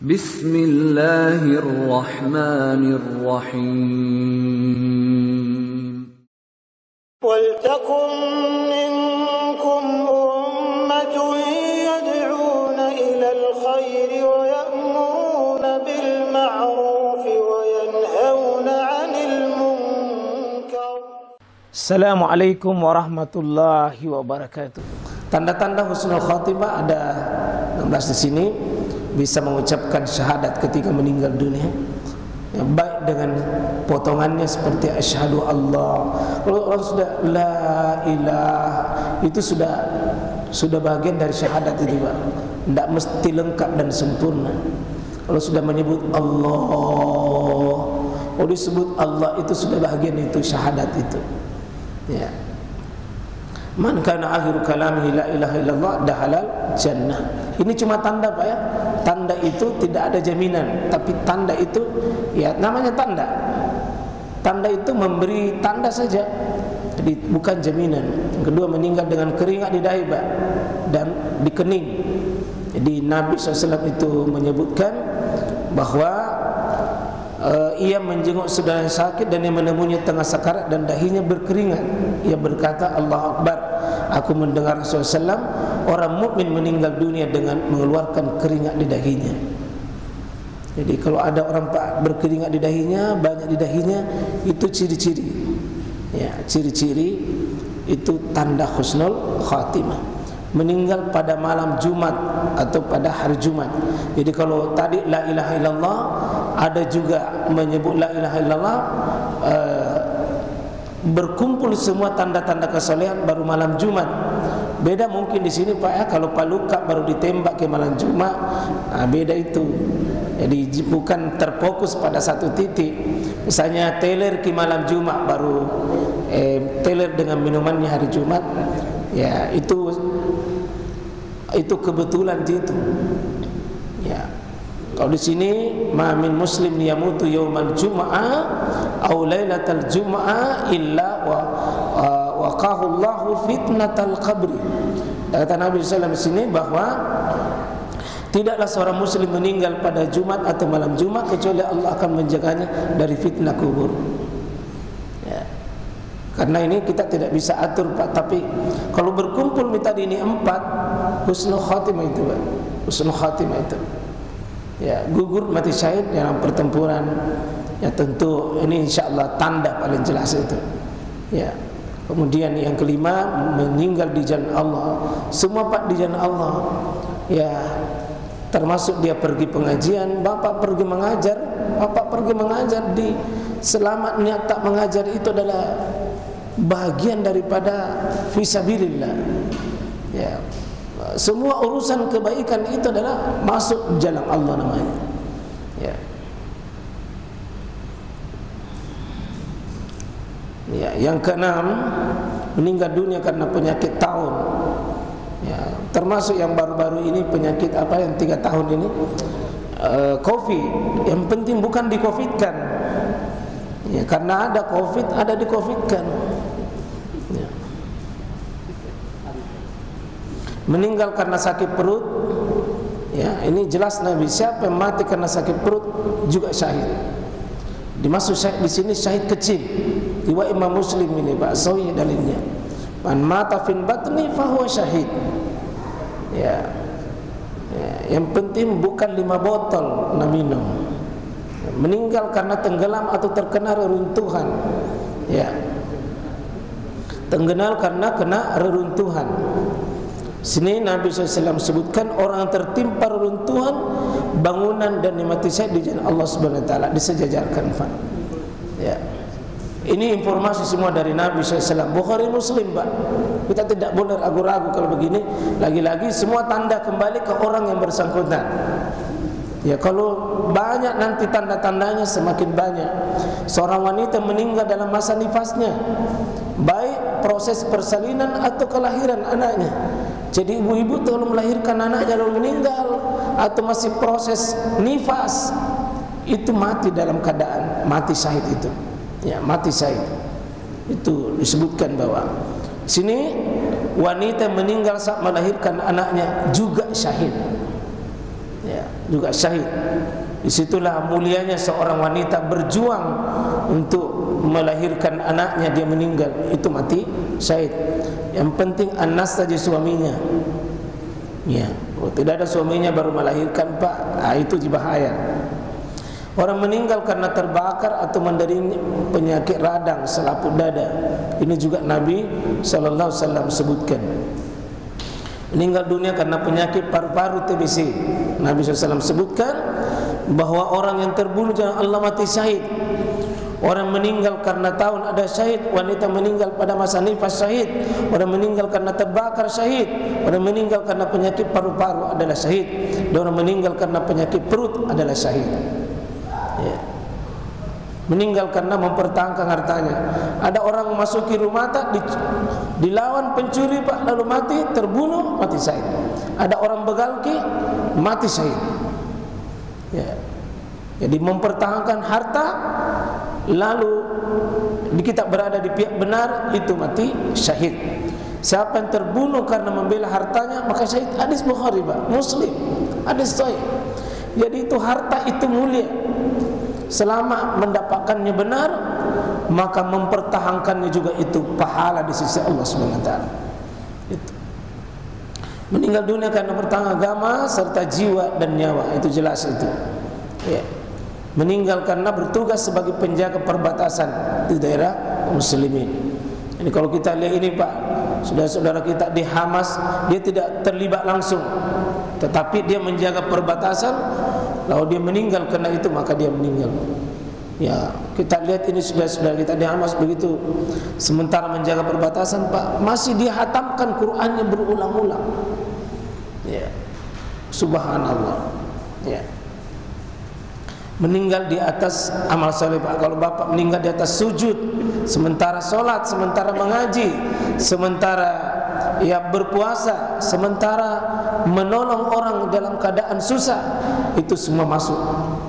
Bismillahirrahmanirrahim. Waltakum minkum ummatun yad'una ilal khairi wa ya'muruna bil ma'rufi wa yanhauna 'anil munkar. Assalamualaikum warahmatullahi wabarakatuh. Tanda-tanda husnul khatimah ada 16 di sini. Bisa mengucapkan syahadat ketika meninggal dunia, ya, baik dengan potongannya seperti asyhadu Allah. Kalau orang sudah la ilaha, itu sudah bagian dari syahadat itu, Pak. Tidak mesti lengkap dan sempurna. Kalau sudah menyebut Allah, kalau disebut Allah, itu sudah bagian itu syahadat itu, ya. Man kana akhiru kalamihi la ilaha illallah dakhalal jannah. Ini cuma tanda, Pak, ya. Tanda itu tidak ada jaminan, tapi tanda itu, ya, namanya tanda. Tanda itu memberi tanda saja, jadi bukan jaminan. Yang kedua, meninggal dengan keringat di dahi, Pak, dan di kening. Jadi Nabi SAW itu menyebutkan bahwa ia menjenguk saudara yang sakit dan ia menemuinya tengah sakarat dan dahinya berkeringat. Ia berkata, Allahu Akbar, aku mendengar Rasulullah SAW, orang mukmin meninggal dunia dengan mengeluarkan keringat di dahinya. Jadi kalau ada orang berkeringat di dahinya, banyak di dahinya, itu ciri-ciri, ya, ciri-ciri itu tanda husnul khatimah. Meninggal pada malam Jumat atau pada hari Jumat. Jadi kalau tadi la ilaha illallah, ada juga menyebut la ilaha illallah, berkumpul semua tanda-tanda kesolehan baru malam Jumat. Beda mungkin di sini, Pak, ya, kalau paluka baru ditembak ke malam Jumat, nah, beda itu. Jadi bukan terfokus pada satu titik. Misalnya teler ke malam Jumat baru teler dengan minumannya hari Jumat, ya, itu kebetulan itu, ya. Kalau di sini, ma min muslim yamutu yaumal jum'ah aw lailatal jum'ah illa waqahu Allahu fitnatal qabri. Kata Nabi sallallahu alaihi wasallam di sini bahwa tidaklah seorang muslim meninggal pada Jumat atau malam Jumat kecuali Allah akan menjaganya dari fitnah kubur. Ya. Karena ini kita tidak bisa atur, Pak, tapi kalau berkumpul tadi ini 4 husnul khatimah itu, Pak. Husnul khatimah itu, ya, gugur mati syahid dalam pertempuran, ya, tentu ini insyaallah tanda paling jelas itu, ya. Kemudian yang kelima, meninggal di jalan Allah. Semua, Pak, di jalan Allah, ya, termasuk dia pergi pengajian, bapak pergi mengajar, di selamat niat tak mengajar itu adalah bagian daripada fisabilillah, ya. Semua urusan kebaikan itu adalah masuk jalan Allah namanya, ya. Ya, yang keenam, meninggal dunia karena penyakit taun, ya, termasuk yang baru-baru ini penyakit apa yang 3 tahun ini, COVID. Yang penting bukan di-COVID-kan, ya, karena ada COVID, ada di-COVID-kan, ya. Meninggal karena sakit perut, ya, ini jelas Nabi, siapa yang mati karena sakit perut juga syahid. Dimaksud syahid di sini syahid kecil. Riwayat Imam Muslim ini, Pak, sahih dalilnya. Man mata fin batni fahuwa syahid. Ya. Ya, yang penting bukan 5 botol minum. Meninggal karena tenggelam atau terkena reruntuhan, ya. Tenggelam karena kena reruntuhan. Sini Nabi SAW sebutkan orang yang tertimpa reruntuhan bangunan dan mati syahid di jalan Allah Subhanahu Wa Taala disejajarkan, Pak. Ya. Ini informasi semua dari Nabi SAW, Bukhari Muslim, Pak. Kita tidak boleh ragu-ragu kalau begini. Lagi-lagi semua tanda kembali ke orang yang bersangkutan. Ya, kalau banyak nanti tanda-tandanya semakin banyak. Seorang wanita meninggal dalam masa nifasnya, baik proses persalinan atau kelahiran anaknya. Jadi ibu-ibu kalau melahirkan anaknya lalu meninggal atau masih proses nifas, itu mati dalam keadaan mati syahid itu, ya, mati syahid. Itu disebutkan bahwa sini wanita meninggal saat melahirkan anaknya juga syahid, ya, juga syahid. Disitulah mulianya seorang wanita berjuang untuk melahirkan anaknya, dia meninggal, itu mati syahid. Yang penting anas saja suaminya. Ya, kalau tidak ada suaminya baru melahirkan Pak, itu bahaya. Orang meninggal karena terbakar atau menderita penyakit radang, selaput dada, ini juga Nabi SAW sebutkan. Meninggal dunia karena penyakit paru-paru TBC, Nabi SAW sebutkan bahwa orang yang terbunuh jangan Allah mati syahid. Orang meninggal karena tahun ada syahid, wanita meninggal pada masa nifas syahid, orang meninggal karena terbakar syahid, orang meninggal karena penyakit paru-paru adalah syahid, dan orang meninggal karena penyakit perut adalah syahid. Ya. Meninggal karena mempertahankan hartanya. Ada orang memasuki rumah tak dilawan pencuri Pak, lalu mati, terbunuh, mati syahid. Ada orang begalki, mati syahid. Ya. Jadi mempertahankan harta, lalu kita berada di pihak benar, itu mati syahid. Siapa yang terbunuh karena membela hartanya maka syahid. Hadis Bukhari Pak, Muslim, hadis sahih. Jadi itu harta itu mulia. Selama mendapatkannya benar, maka mempertahankannya juga itu pahala di sisi Allah SWT. Itu. Meninggal dunia karena bertahan agama serta jiwa dan nyawa, itu jelas itu. Ya. Meninggal karena bertugas sebagai penjaga perbatasan di daerah muslimin. Ini kalau kita lihat ini Pak, saudara-saudara kita di Hamas, dia tidak terlibat langsung, tetapi dia menjaga perbatasan. Lalu dia meninggal karena itu, maka dia meninggal. Ya, kita lihat ini saudara-saudara kita di Hamas begitu, sementara menjaga perbatasan Pak, masih dia hatamkan Qur'annya berulang-ulang. Ya, subhanallah. Ya. Meninggal di atas amal soleh Pak. Kalau bapak meninggal di atas sujud, sementara sholat, sementara mengaji, sementara ya berpuasa, sementara menolong orang dalam keadaan susah, itu semua masuk.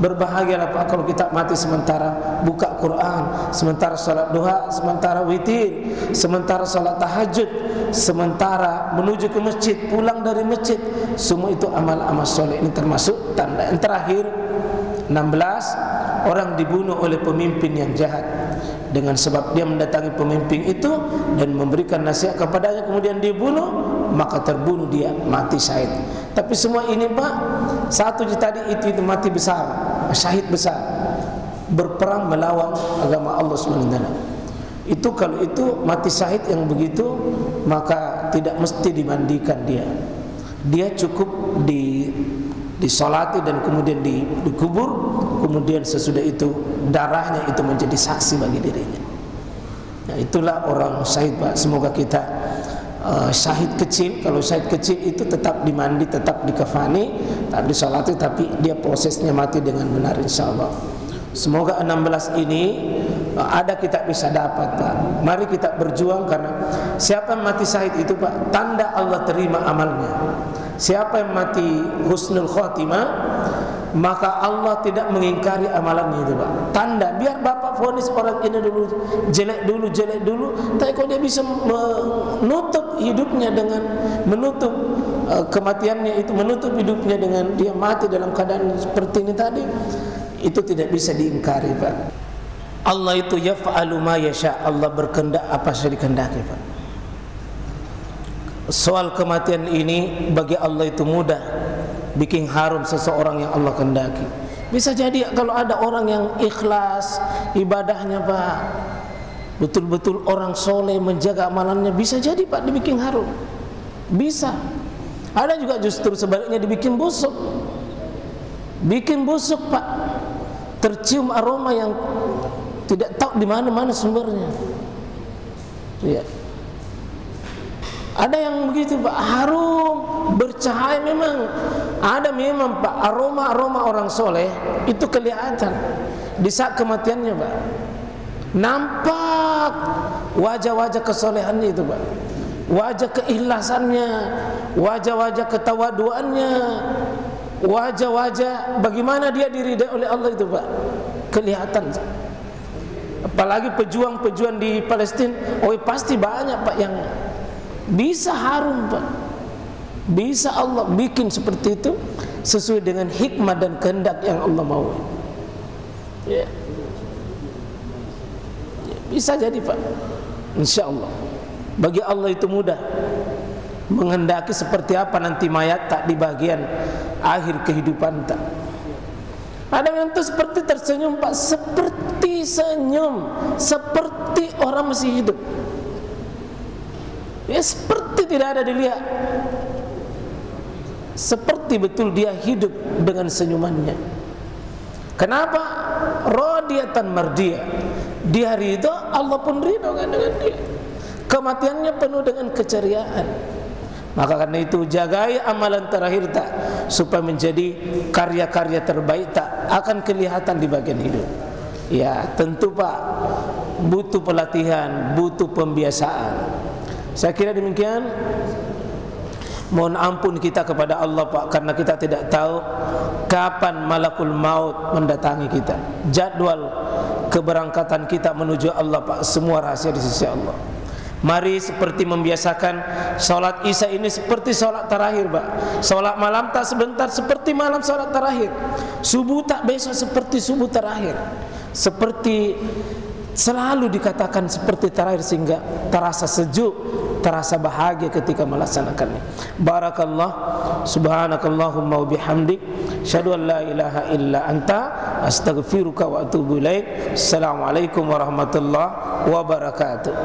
Berbahagialah Pak kalau kita mati sementara buka Quran, sementara sholat duha, sementara witir, sementara sholat tahajud, sementara menuju ke masjid, pulang dari masjid. Semua itu amal-amal soleh. Ini termasuk tanda. Yang terakhir 16, orang dibunuh oleh pemimpin yang jahat dengan sebab dia mendatangi pemimpin itu dan memberikan nasihat kepadanya, kemudian dibunuh, maka terbunuh dia, mati syahid. Tapi semua ini Pak, satu tadi itu mati besar, syahid besar, berperang melawan agama Allah SWT. Itu kalau itu mati syahid yang begitu, maka tidak mesti dimandikan dia. Dia cukup disolati dan kemudian dikubur, kemudian sesudah itu darahnya itu menjadi saksi bagi dirinya. Nah, itulah orang syahid Pak. Semoga kita syahid kecil, kalau syahid kecil itu tetap dimandi, tetap dikafani, tetap disolati, tapi dia prosesnya mati dengan benar insyaallah. Semoga 16 ini ada kita bisa dapat Pak. Mari kita berjuang, karena siapa yang mati syahid itu Pak, tanda Allah terima amalnya. Siapa yang mati husnul khotimah, maka Allah tidak mengingkari amalannya itu Pak. Tanda, biar Bapak vonis orang ini dulu jelek dulu, tapi kalau dia bisa menutup hidupnya dengan menutup kematiannya itu, menutup hidupnya dengan dia mati dalam keadaan seperti ini tadi, itu tidak bisa diingkari Pak. Allah itu yaf'alu ma yasha, Allah berkehendak apa saja dikehendaki Pak. Soal kematian ini bagi Allah itu mudah, bikin harum seseorang yang Allah kehendaki. Bisa jadi kalau ada orang yang ikhlas ibadahnya Pak, betul-betul orang soleh menjaga amalannya, bisa jadi Pak dibikin harum. Bisa. Ada juga justru sebaliknya dibikin busuk. Bikin busuk Pak, tercium aroma yang tidak tahu di mana-mana sumbernya. Ya. Ada yang begitu Pak, harum, bercahaya memang. Ada memang Pak, aroma-aroma orang soleh itu kelihatan di saat kematiannya Pak. Nampak wajah-wajah kesolehannya itu Pak, wajah keikhlasannya, wajah-wajah ketawaduannya, wajah-wajah bagaimana dia diridai oleh Allah itu Pak, kelihatan. Apalagi pejuang-pejuang di Palestina, oh pasti banyak Pak yang bisa harum Pak. Bisa Allah bikin seperti itu. sesuai dengan hikmah dan kehendak yang Allah mau. Ya. Bisa jadi Pak, insya Allah. Bagi Allah itu mudah menghendaki seperti apa nanti mayat tak di bagian akhir kehidupan tak. Ada yang tuh seperti tersenyum Pak, seperti senyum, seperti orang masih hidup. Ya seperti tidak ada dilihat, seperti betul dia hidup dengan senyumannya. Kenapa? Radiyatan mardiyah. Di hari itu Allah pun ridho kan dengan dia. Kematiannya penuh dengan keceriaan. Maka karena itu jagai amalan terakhir tak, supaya menjadi karya-karya terbaik tak akan kelihatan di bagian hidup. Ya tentu Pak, butuh pelatihan, butuh pembiasaan. Saya kira demikian. Mohon ampun kita kepada Allah Pak, karena kita tidak tahu kapan malakul maut mendatangi kita. Jadwal keberangkatan kita menuju Allah Pak, semua rahasia di sisi Allah. Mari seperti membiasakan sholat isya ini seperti sholat terakhir Pak. Sholat malam tak sebentar seperti malam sholat terakhir. Subuh tak besok seperti subuh terakhir. Seperti selalu dikatakan seperti terakhir, sehingga terasa sejuk, terasa bahagia ketika melaksanakannya. Barakallah, subhanakallahumma wa bihamdik, asyhadu an la ilaha illa anta, astaghfiruka wa atubu ilaik. Assalamualaikum warahmatullahi wabarakatuh.